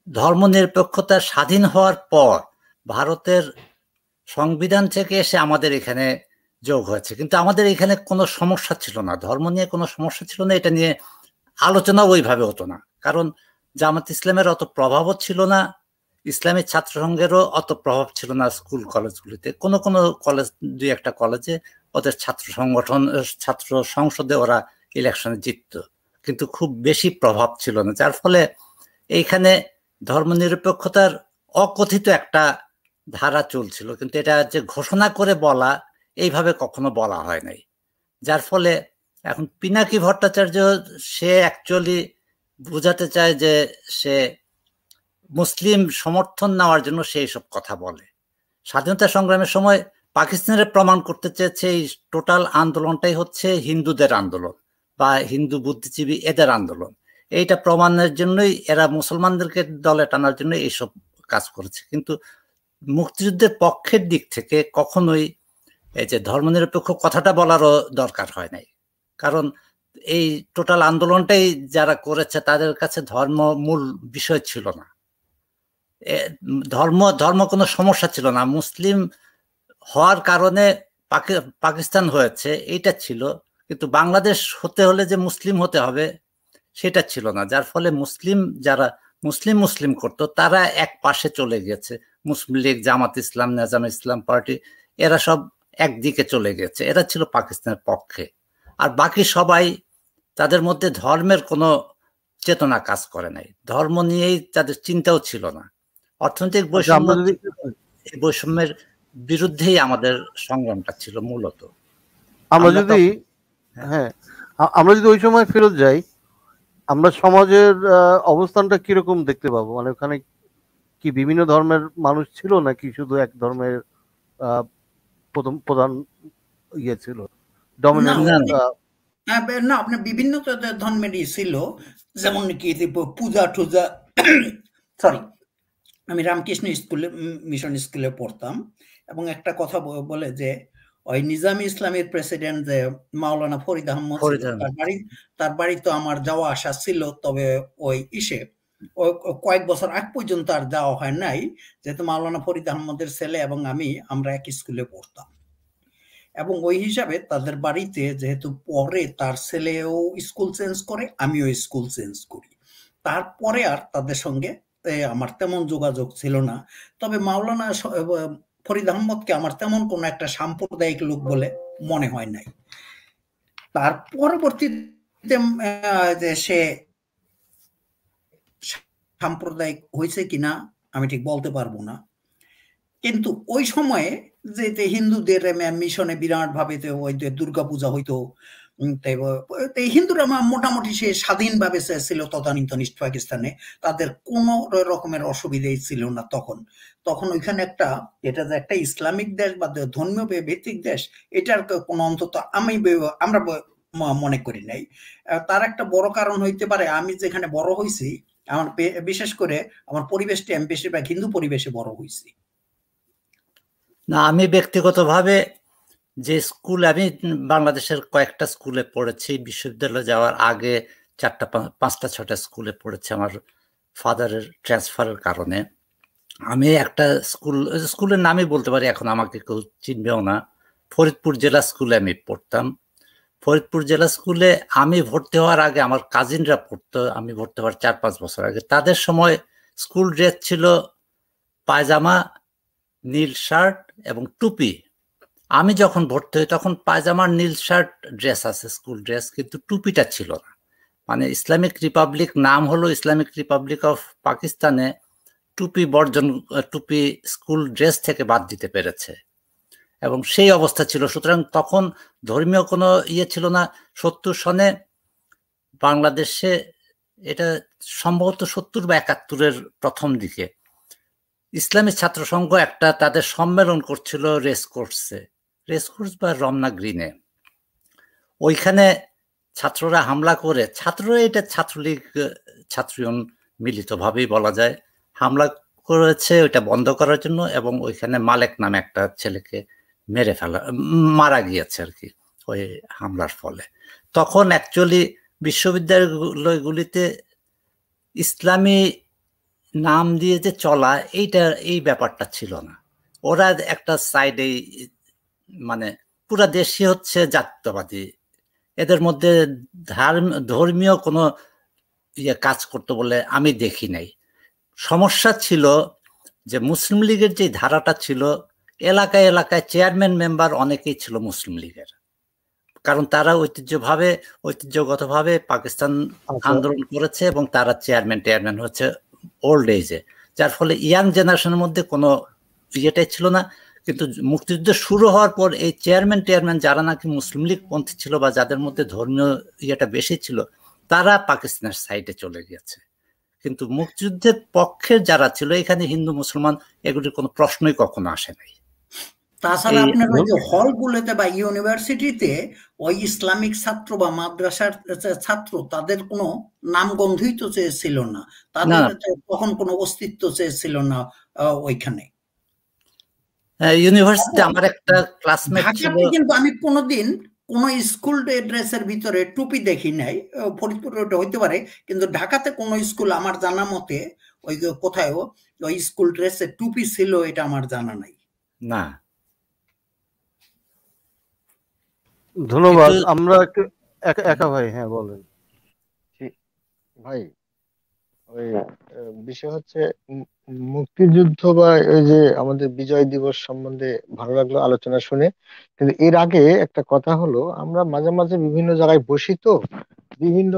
ধর্মনিরপেক্ষতা স্বাধীন হওয়ার পর ভারতের সংবিধান থেকে এসে আমাদের এখানে যোগ হয়েছে। কিন্তু আমাদের এখানে কোনো সমস্যা ছিল না, ধর্ম নিয়ে কোনো সমস্যা ছিল না, এটা নিয়ে আলোচনা ওইভাবে হতো না। কারণ জামাত ইসলামের অত প্রভাবও ছিল না, ইসলামী ছাত্র সংঘেরও অত প্রভাব ছিল না স্কুল কলেজগুলিতে। কোনো কলেজ, 2-1টা কলেজে ওদের ছাত্র সংগঠন, ছাত্র সংসদে ওরা ইলেকশনে জিতত, কিন্তু খুব বেশি প্রভাব ছিল না। যার ফলে এইখানে ধর্মনিরপেক্ষতার অকথিত একটা ধারা চলছিল, কিন্তু এটা যে ঘোষণা করে বলা, এইভাবে কখনো বলা হয় নাই। যার ফলে এখন পিনাকি ভট্টাচার্য সে অ্যাকচুয়ালি বোঝাতে চায় যে সে মুসলিম সমর্থন নেওয়ার জন্য সেই সব কথা বলে। স্বাধীনতা সংগ্রামের সময় পাকিস্তানের প্রমাণ করতে চেয়েছে এই টোটাল আন্দোলনটাই হচ্ছে হিন্দুদের আন্দোলন বা হিন্দু বুদ্ধিজীবী এদের আন্দোলন। এইটা প্রমাণের জন্যই এরা মুসলমানদেরকে দলে টানার জন্য এইসব কাজ করেছে। কিন্তু মুক্তিযুদ্ধের পক্ষের দিক থেকে কখনোই এই যে ধর্মনিরপেক্ষ কথাটা বলারও দরকার হয় নাই, কারণ এই টোটাল আন্দোলনটাই যারা করেছে তাদের কাছে ধর্ম মূল বিষয় ছিল না, ধর্ম কোনো সমস্যা ছিল না। মুসলিম হওয়ার কারণে পাকিস্তান হয়েছে এইটা ছিল, কিন্তু বাংলাদেশ হতে হলে যে মুসলিম হতে হবে সেটা ছিল না। যার ফলে যারা মুসলিম করতো তারা এক পাশে চলে গেছে, মুসলিম লীগ, জামাত ইসলাম, নিজাম ইসলাম পার্টি, এরা সব একদিকে চলে গেছে, এরা ছিল পাকিস্তানের পক্ষে। আর বাকি সবাই, তাদের মধ্যে ধর্মের কোনো চেতনা কাজ করে নাই, ধর্ম নিয়েই তাদের চিন্তাও ছিল না। অর্থনৈতিক বৈষম্যের বিরুদ্ধেই আমাদের সংগ্রামটা ছিল মূলত। আমরা যদি ওই সময় ফেরত যাই, আমরা সমাজের অবস্থানটা কিরকম দেখতে পাবো? মানে ওখানে কি বিভিন্ন ধর্মের মানুষ ছিল নাকি শুধু এক ধর্মের প্রধান ইয়ে ছিল, না ডমিনেন্ট না না আপনার বিভিন্ন ধর্মেরই ছিল, যেমন কি পূজা টুজা সরি, আমি রামকৃষ্ণ স্কুলে মিশন স্কুলে পড়তাম, এবং একটা কথা বলে যে ওই নিজামী ইসলামের প্রেসিডেন্ট যে মাওলানা ফরিদ আহমদ ছিল, ফরিদ আহমদ। তার বাড়ি তো আমার যাওয়া আসা ছিল, তবে ওই ওই কয়েক বছর আগ পর্যন্ত আর যাওয়া হয় নাই, যেহেতু মাওলানা ফরিদ আহমদের ছেলে এবং আমরা এক স্কুলে পড়তাম, এবং ওই হিসাবে তাদের বাড়িতে যেহেতু পরে তার ছেলেও স্কুল চেঞ্জ করে, আমিও স্কুল চেঞ্জ করি, তারপরে আর তাদের সঙ্গে আমার তেমন যোগাযোগ ছিল না। তবে মাওলানা ফরিদ আহমদকে আমার তেমন কোনো একটা সাম্প্রদায়িক লোক বলে মনে হয় নাই। তার পরবর্তীতে যে সে সাম্প্রদায়িক হয়েছে কিনা আমি ঠিক বলতে পারবো না, কিন্তু ওই সময়ে যে হিন্দুদের মিশনে বিরাট ভাবে ওই যে দুর্গাপূজা হইতো, হিন্দুরা মোটামুটি সে স্বাধীনভাবে ছিল তদানীন্তন ইস্ট পাকিস্তানে, তাদের কোনো রকমের অসুবিধাই ছিল না তখন ওইখানে এটা যে একটা ইসলামিক দেশ বা ধর্মীয় ভিত্তিক দেশ, এটার কোনো অন্তত আমরা মনে করি নাই। তার একটা বড় কারণ হইতে পারে আমি যেখানে বড় হয়েছি, আমার বিশেষ করে আমার পরিবেশটি, আমি বেশিরভাগ হিন্দু পরিবেশে বড় হয়েছি। না, আমি ব্যক্তিগতভাবে যে স্কুল, আমি বাংলাদেশের কয়েকটা স্কুলে পড়েছি, বিশ্ববিদ্যালয়ে যাওয়ার আগে 4-5-6টা স্কুলে পড়েছি আমার ফাদারের ট্রান্সফারের কারণে। আমি একটা স্কুলের নামই বলতে পারি, এখন আমাকে কেউ চিনবেও না, ফরিদপুর জেলা স্কুলে আমি পড়তাম। ফরিদপুর জেলা স্কুলে আমি ভর্তি হওয়ার আগে আমার কাজিনরা পড়তো, আমি ভর্তি হওয়ার 4-5 বছর আগে। তাদের সময় স্কুল ড্রেস ছিল পায়জামা, নীল শার্ট এবং টুপি। আমি যখন ভর্তি হই তখন পায়জামার নীল শার্ট ড্রেস আছে, স্কুল ড্রেস, কিন্তু টুপিটা ছিল না। মানে ইসলামিক রিপাবলিক নাম হলো ইসলামিক রিপাবলিক অফ পাকিস্তানে টুপি বর্জন, টুপি স্কুল ড্রেস থেকে বাদ দিতে পেরেছে, এবং সেই অবস্থা ছিল। সুতরাং তখন ধর্মীয় কোনো ছিল না। 70 সনে বাংলাদেশে, এটা সম্ভবত 70 বা 71-এর প্রথম দিকে, ইসলামী ছাত্র সংঘ একটা তাদের সম্মেলন করছিল রেসকোর্স বা রমনা গ্রিনে। ওইখানে ছাত্ররা হামলা করে, এটা ছাত্রলীগ ছাত্রীয়ন মিলিতভাবেই বলা যায়, হামলা করেছে ওইটা বন্ধ করার জন্য, এবং ওইখানে মালেক নামে একটা ছেলেকে মারা গিয়েছে আর কি ওই হামলার ফলে। তখন অ্যাকচুয়ালি বিশ্ববিদ্যালয়গুলিতে ইসলামী নাম দিয়ে যে চলা, এই ব্যাপারটা ছিল না। ওরা একটা সাইডে, মানে পুরা দেশই হচ্ছে জাতীয়তাবাদী, এদের মধ্যে ধর্মীয় কোনো কাজ করতে বলে আমি দেখি নাই। সমস্যা ছিল যে মুসলিম লীগের যে ধারাটা ছিল, এলাকায় এলাকায় চেয়ারম্যান মেম্বার অনেকেই ছিল মুসলিম লীগের, কারণ তারা ঐতিহ্যগতভাবে পাকিস্তান আন্দোলন করেছে, এবং তারা চেয়ারম্যান হচ্ছে ওল্ড এজে, যার ফলে ইয়াং জেনারেশনের মধ্যে কোনো ইয়েটাই ছিল না। কিন্তু মুক্তিযুদ্ধ শুরু হওয়ার পর এই চেয়ারম্যান যারা নাকি মুসলিম লীগ পন্থী ছিল বা যাদের মধ্যে ধর্মীয় ইয়েটা বেশি ছিল, তারা পাকিস্তানের সাইডে চলে গেছে। কিন্তু মুক্তিযুদ্ধের পক্ষের যারা ছিল, এখানে হিন্দু মুসলমান এগুলির কোনো প্রশ্নই কখনো আসে নাই। তাছাড়া আপনার ওই যে হলগুলোতে বা ইউনিভার্সিটিতে ওই ইসলামিক ছাত্র বা মাদ্রাসার ছাত্র, তাদের কোনো নামগন্ধই তো ছিল না, তাদের তখন কোনো অস্তিত্ব ছিল না ওইখানে। ইউনিভার্সিটি আমার একটা ক্লাসমেট ছিল, কিন্তু আমি কোনোদিন কোন স্কুল ড্রেসের ভিতরে টুপি দেখি নাই। ফরিদপুর হইতে পারে, কিন্তু ঢাকাতে কোন স্কুল আমার জানা মতে ওই কোথায় ওই স্কুল ড্রেসে টুপি ছিল এটা আমার জানা নাই। না, ধন্যবাদ। আমরা একটু একা ভাই, হ্যাঁ বলেন ভাই। ওই বিষয় হচ্ছে মুক্তিযুদ্ধ বা ওই যে আমাদের বিজয় দিবস সম্বন্ধে ভালো লাগলো আলোচনা শুনে, কিন্তু এর আগে একটা কথা হলো, আমরা মাঝে মাঝে বিভিন্ন জায়গায় বসি, তো বিভিন্ন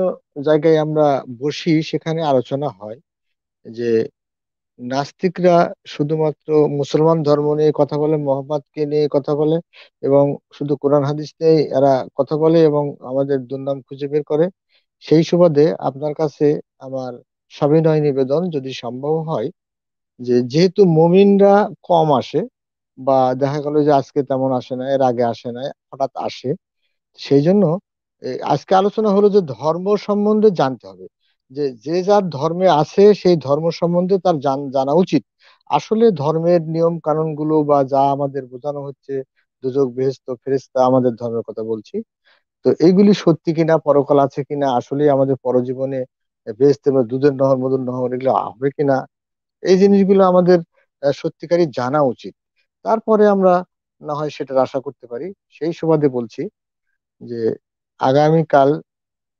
জায়গায় আমরা বসি, সেখানে আলোচনা হয় যে নাস্তিকরা শুধুমাত্র মুসলমান ধর্ম নিয়ে কথা বলে, মোহাম্মদকে নিয়ে কথা বলে, এবং শুধু কোরআন হাদিস নিয়ে এরা কথা বলে এবং আমাদের দুর্নাম খুঁজে বের করে। সেই সুবাদে আপনার কাছে আমার সবিনয় নিবেদন, যদি সম্ভব হয়, যে যেহেতু মুমিনরা কম আসে, বা দেখা গেল যে আজকে তেমন আসে না, এর আগে আসে না, হঠাৎ আসে, সেই জন্য আজকে আলোচনা হলো যে ধর্ম সম্বন্ধে জানতে হবে, যে যে যার ধর্মে আছে সেই ধর্ম সম্বন্ধে তার জানা উচিত। আসলে ধর্মের নিয়ম কানুন গুলো বা যা আমাদের বোঝানো হচ্ছে, দুজক বেহেশত ফেরেশতা, আমাদের ধর্মের কথা বলছি, তো এইগুলি সত্যি কিনা, পরকাল আছে কিনা, আসলে আমাদের পরজীবনে বেহেশতে বা দুধের নহর মধুর নহর এগুলো হবে কিনা, এই জিনিসগুলো আমাদের সত্যিকারই জানা উচিত। তারপরে আমরা না হয় সেটার আশা করতে পারি। সেই সুবাদে বলছি যে আগামীকাল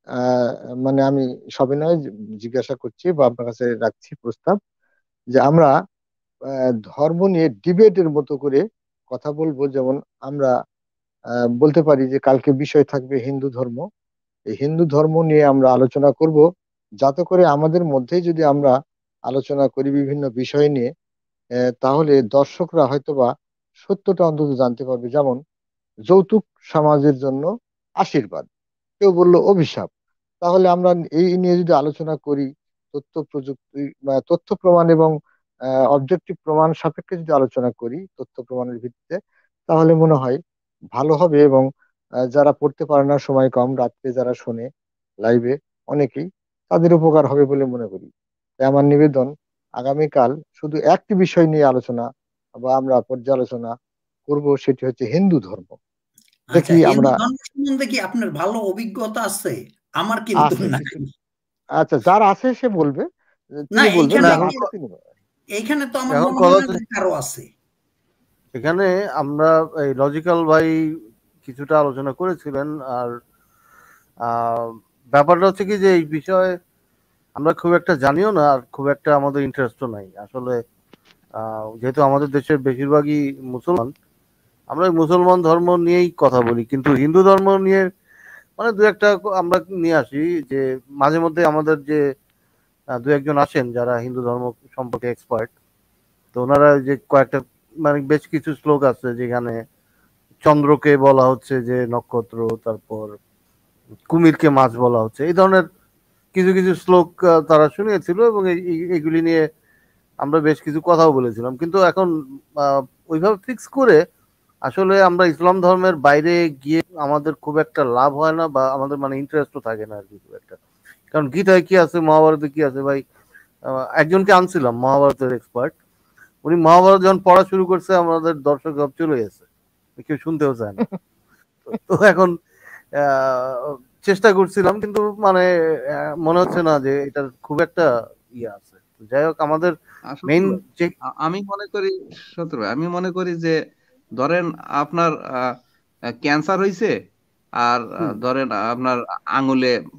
আহ মানে আমি সবিনয় জিজ্ঞাসা করছি বা আপনার কাছে রাখছি প্রস্তাব, যে আমরা ধর্ম নিয়ে ডিবেটের মতো করে কথা বলবো। যেমন আমরা বলতে পারি যে কালকে বিষয় থাকবে হিন্দু ধর্ম, এই হিন্দু ধর্ম নিয়ে আমরা আলোচনা করব, যাতে করে আমাদের মধ্যেই যদি আমরা আলোচনা করি বিভিন্ন বিষয় নিয়ে, তাহলে দর্শকরা হয়তোবা সত্যটা অন্তত জানতে পারবে। যেমন যৌতুক সমাজের জন্য আশীর্বাদ, কেউ বললো অভিশাপ, তাহলে আমরা এই নিয়ে যদি আলোচনা করি, তথ্য প্রযুক্তি বা তথ্য প্রমাণ এবং অবজেক্টিভ প্রমাণ সাপেক্ষে যদি আলোচনা করি তথ্য প্রমাণের ভিত্তিতে, তাহলে মনে হয় ভালো হবে। এবং যারা পড়তে পারে না, সময় কম, রাত্রে যারা শোনে লাইভে অনেকেই, তাদের উপকার হবে বলে মনে করি। তাই আমার নিবেদন, আগামীকাল শুধু একটি বিষয় নিয়ে আলোচনা বা আমরা পর্যালোচনা করব, সেটি হচ্ছে হিন্দু ধর্ম। আচ্ছা, দেখি হিন্দু আমরা ধর্ম সম্বন্ধে কি আপনার ভালো অভিজ্ঞতা আছে? আমার কিন্তু আছে নাই। কিছু। আচ্ছা, যার আছে সে বলবে, না, তিনি বলবেন, এইখানে না এখন থাকলে তিনি বলবেন। এইখানে তো আমার এখন মনে কথা হয় না হচ্ছে যে কারো আছে। এখানে আমরা এই লজিক্যাল ভাই কিছুটা আলোচনা করেছিলেন। আর ব্যাপারটা হচ্ছে কি যে এই বিষয়ে আমরা খুব একটা জানিও না, আর খুব একটা আমাদের ইন্টারেস্টও নাই আসলে। যেহেতু আমাদের দেশের বেশিরভাগই মুসলমান, আমরা এই মুসলমান ধর্ম নিয়েই কথা বলি, কিন্তু হিন্দু ধর্ম নিয়ে মানে দু একটা আমরা নিয়ে আসি। যে মাঝে মধ্যে আমাদের যে দু একজন আসেন যারা হিন্দু ধর্ম সম্পর্কে এক্সপার্ট, তো ওনারা যে কয়েকটা মানে বেশ কিছু শ্লোক আছে যেখানে চন্দ্রকে বলা হচ্ছে যে নক্ষত্র, তারপর কুমিরকে মাছ বলা হচ্ছে, এই ধরনের কিছু কিছু শ্লোক তারা শুনিয়েছিল, এবং এইগুলি নিয়ে আমরা বেশ কিছু কথাও বলেছিলাম। কিন্তু এখন ওইভাবে ফিক্স করে আসলে আমরা ইসলাম ধর্মের বাইরে গিয়ে আমাদের খুব একটা লাভ হয় না, বা আমাদের মানে ইন্টারেস্টও থাকে না আর কি খুব একটা। কারণ গীতায় কি আছে, মহাভারতে কি আছে ভাই। একজনকে আনছিলাম মহাভারতের এক্সপার্ট, উনি মহাভারত যখন পড়া শুরু করছে আমাদের দর্শক সব চলে গেছে, কেউ শুনতেও চায় না। তো এখন চেষ্টা করছিলাম, কিন্তু মানে মনে হচ্ছে না যে এটার খুব একটা ইয়ে আছে। যাই হোক, আমাদের মেইন যে আমি মনে করি সত্য ভাই, আমি মনে করি যে ধরেন আপনার ক্যান্সার হয়েছে আর ধরেন আপনার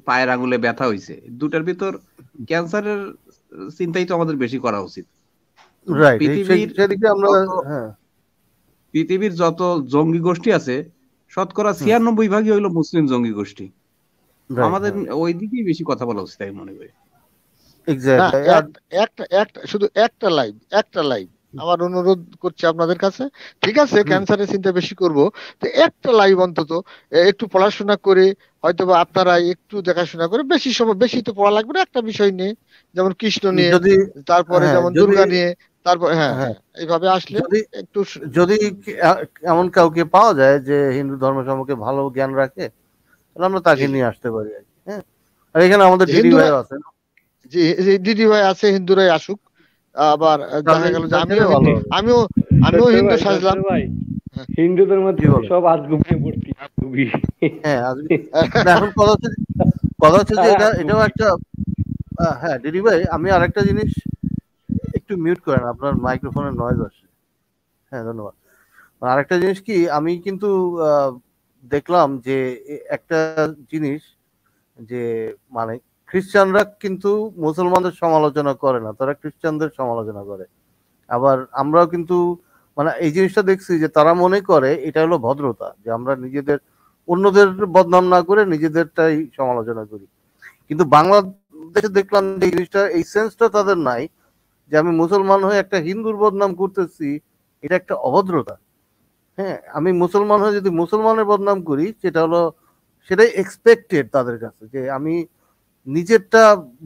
পায়ের আঙুলে ব্যথা হয়েছে, দুটার ভিতর ক্যান্সারের চিন্তাই তো আমাদের বেশি করা উচিত। রাইট, পৃথিবীর আমরা হ্যাঁ পৃথিবীর যত জঙ্গি গোষ্ঠী আছে শতকরা 96% হইলো মুসলিম জঙ্গি গোষ্ঠী। আমাদের ওই দিকেই বেশি কথা বলা উচিত আমি মনে করি। শুধু একটা লাইভ আমার অনুরোধ করছি আপনাদের কাছে। ঠিক আছে, ক্যান্সারের চিন্তা বেশি করব, তো একটা লাইভ অন্তত একটু পড়াশোনা করে, হয়তো বা আপনারা একটু দেখাশোনা করে, বেশি সময় বেশি তো পড়া লাগবে না, একটা বিষয় নিয়ে, যেমন কৃষ্ণ নিয়ে, তারপরে যেমন দুর্গা নিয়ে, তারপর এইভাবে আসলে একটু যদি এমন কাউকে পাওয়া যায় যে হিন্দু ধর্ম সম্পর্কে ভালো জ্ঞান রাখে, তাহলে আমরা তাকে নিয়ে আসতে পারি আর কি। হ্যাঁ, আর এখানে আমাদের দিদি ভাই আছে, জি দিদি ভাই আছে, হিন্দুরাই আসুক। আবার দেখা গেল যে আমিও হিন্দু সাজলাম। হিন্দুদের মধ্যে সব আজগুবি ভর্তি, আজগুবি। হ্যাঁ, এখন কথা হচ্ছে যে এটাও একটা হ্যাঁ দিদি ভাই, আমি আরেকটা জিনিস একটু মিউট করেন, আপনার মাইক্রোফোনের নয়েজ আসছে। হ্যাঁ, ধন্যবাদ। আরেকটা জিনিস কি, আমি কিন্তু দেখলাম যে একটা জিনিস, যে মানে খ্রিস্টানরা কিন্তু মুসলমানদের সমালোচনা করে না, তারা খ্রিস্টানদের সমালোচনা করে। আবার আমরাও কিন্তু মানে এই জিনিসটা দেখছি যে তারা মনে করে এটা হলো ভদ্রতা, যে আমরা নিজেদের অন্যদের বদনাম না করে নিজেদেরটাই সমালোচনা করি। কিন্তু বাংলাদেশে দেখলাম যে এই জিনিসটা, এই সেন্সটা তাদের নাই, যে আমি মুসলমান হয়ে একটা হিন্দুর বদনাম করতেছি, এটা একটা অভদ্রতা। হ্যাঁ, আমি মুসলমান হয়ে যদি মুসলমানের বদনাম করি, সেটাই এক্সপেক্টেড তাদের কাছে, যে আমি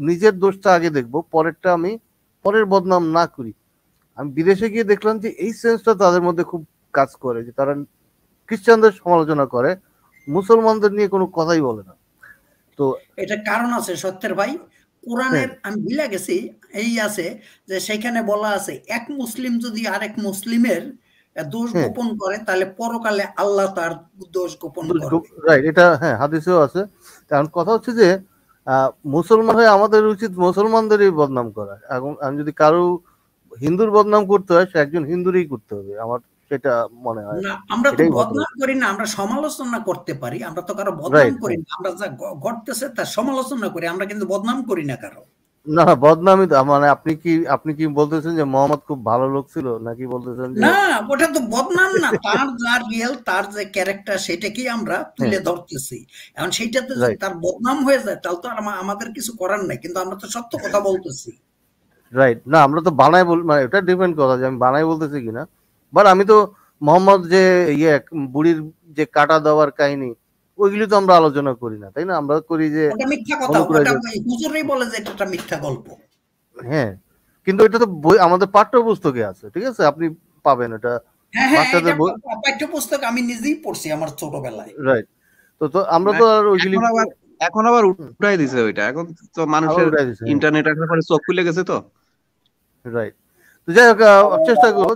নিজের দোষটা আগে দেখবো, পরেরটা আমি পরের বদনাম না করি। আমি বিদেশে গিয়ে দেখলাম যে এই সেন্সটা তাদের মধ্যে খুব কাজ করে, যে তারা খ্রিস্টানদের সমালোচনা করে, মুসলমানদের নিয়ে কোনো কথাই বলে না। তো এটা কারণ আছে সত্যের ভাই, কোরআনের আমি ভুলে গেছি এই আছে যে সেখানে বলা আছে এক মুসলিম যদি আরেক মুসলিমের দোষ গোপন করে তাহলে পরকালে আল্লাহ তার দোষ গোপন করবে। রাইট, এটা হ্যাঁ হাদিসেও আছে। কারণ কথা হচ্ছে যে মুসলমান হয়ে আমাদের উচিত মুসলমানদেরই বদনাম করা। এখন আমি যদি কারো হিন্দুর বদনাম করতে হয় সে একজন হিন্দুরই করতে হবে, আমার সেটা মনে হয়। না আমরা তো বদনাম করি না, আমরা সমালোচনা করতে পারি, আমরা তো কারো বদনাম করি না, আমরা যা ঘটতেছে তার সমালোচনা করি, আমরা কিন্তু বদনাম করি না কারো। না বদনামই মানে আপনি কি বলতেছেন যে মোহাম্মদ খুব ভালো লোক ছিল নাকি বলতেছেন যে না ওটা তো বদনাম না, তার যা রিয়েল তার যে ক্যারেক্টার সেটাকেই আমরা তুলে ধরতেছি। এখন সেইটাতে যদি তার বদনাম হয়ে যায় তাহলে তো আমাদের কিছু করার নাই, কিন্তু আমরা তো সত্য কথা বলতেছি। রাইট, না আমরা তো বানাই মানে এটা ডিপেন্ড কথা যে আমি বানাই বলতেছি কিনা। বাট আমি তো মোহাম্মদ যে বুড়ির যে কাটা দেওয়ার কাহিনী ওইগুলি তো আমরা আলোচনা করি না, তাই না? আমরা করি যে ওটা মিথ্যা কথা, ওটা হুজুরই বলে যে এটা মিথ্যা গল্প। হ্যাঁ, কিন্তু এটা তো বই আমাদের পাঠ্যপুস্তকে আছে, ঠিক আছে, আপনি পাবেন এটা বাচ্চাদের বই, পাঠ্যপুস্তক আমি নিজেই পড়ছি আমার ছোটবেলায়। রাইট, তো আমরা তো আর ওইগুলি এখন আবার উঠাই দিছে ওইটা, এখন তো মানুষের ইন্টারনেট আসার পরে চোখ খুলে গেছে তো। রাইট, তো যাই হোক চেষ্টা করব।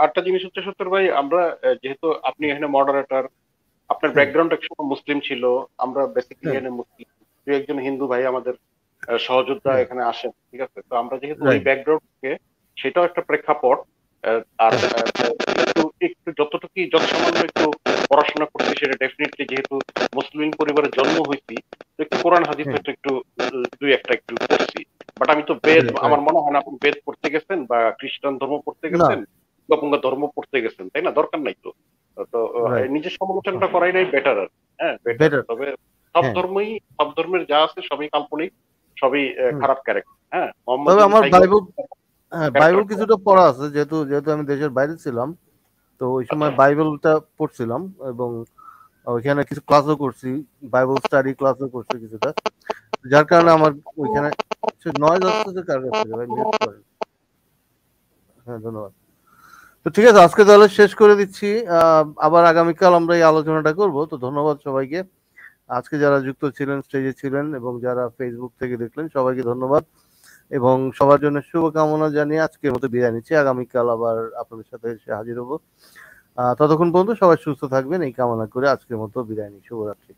আরেকটা জিনিস হচ্ছে সত্তর ভাই, আমরা যেহেতু আপনি এখানে মডারেটর, আপনার ব্যাকগ্রাউন্ড একসময় মুসলিম ছিল, আমরা বেসিক্যালি এখানে মুসলিম, একজন হিন্দু ভাই আমাদের সহযোদ্ধা এখানে আসেন, ঠিক আছে, তো আমরা যেহেতু ওই ব্যাকগ্রাউন্ড থেকে সেটাও একটা প্রেক্ষাপট। আর একটু যত সামান্য একটু পড়াশোনা করছি সেটা ডেফিনেটলি যেহেতু মুসলিম পরিবারে জন্ম হয়েছি একটু কোরআন হাদিস হয়তো একটু দুই একটা একটু পড়ছি। বাট আমি তো বেদ, আমার মনে হয় না আপনি বেদ পড়তে গেছেন বা খ্রিস্টান ধর্ম পড়তে গেছেন বা কোনো ধর্ম পড়তে গেছেন, তাই না? দরকার নাই তো। তো নিজের সমালোচনাটা করাই নাই বেটার আর। হ্যাঁ বেটার, তবে সব ধর্মই, সব ধর্মের যা আছে সবই কাল্পনিক, সবই খারাপ ক্যারেক্টার। হ্যাঁ তবে আমার বাইবেল কিছুটা পড়া আছে, যেহেতু আমি দেশের বাইরে ছিলাম, তো ওই সময় বাইবেলটা পড়ছিলাম এবং ওইখানে কিছু ক্লাসও করছি, বাইবেল স্টাডি ক্লাসও করছি কিছুটা, যার কারণে আমার ওইখানে নয়েজ আসছে যে কার কাছ থেকে ভাই মিউট করেন। হ্যাঁ ধন্যবাদ। তো ঠিক আছে, আজকে তাহলে শেষ করে দিচ্ছি, আবার আগামীকাল আমরা এই আলোচনাটা করব। তো ধন্যবাদ সবাইকে, আজকে যারা যুক্ত ছিলেন, স্টেজে ছিলেন এবং যারা ফেসবুক থেকে দেখলেন সবাইকে ধন্যবাদ এবং সবার জন্য শুভকামনা জানিয়ে আজকের মতো বিদায় নিচ্ছি। আগামীকাল আবার আপনাদের সাথে এসে হাজির হবো। ততক্ষণ পর্যন্ত সবাই সুস্থ থাকবেন এই কামনা করে আজকের মতো বিদায় নিই। শুভরাত্রি।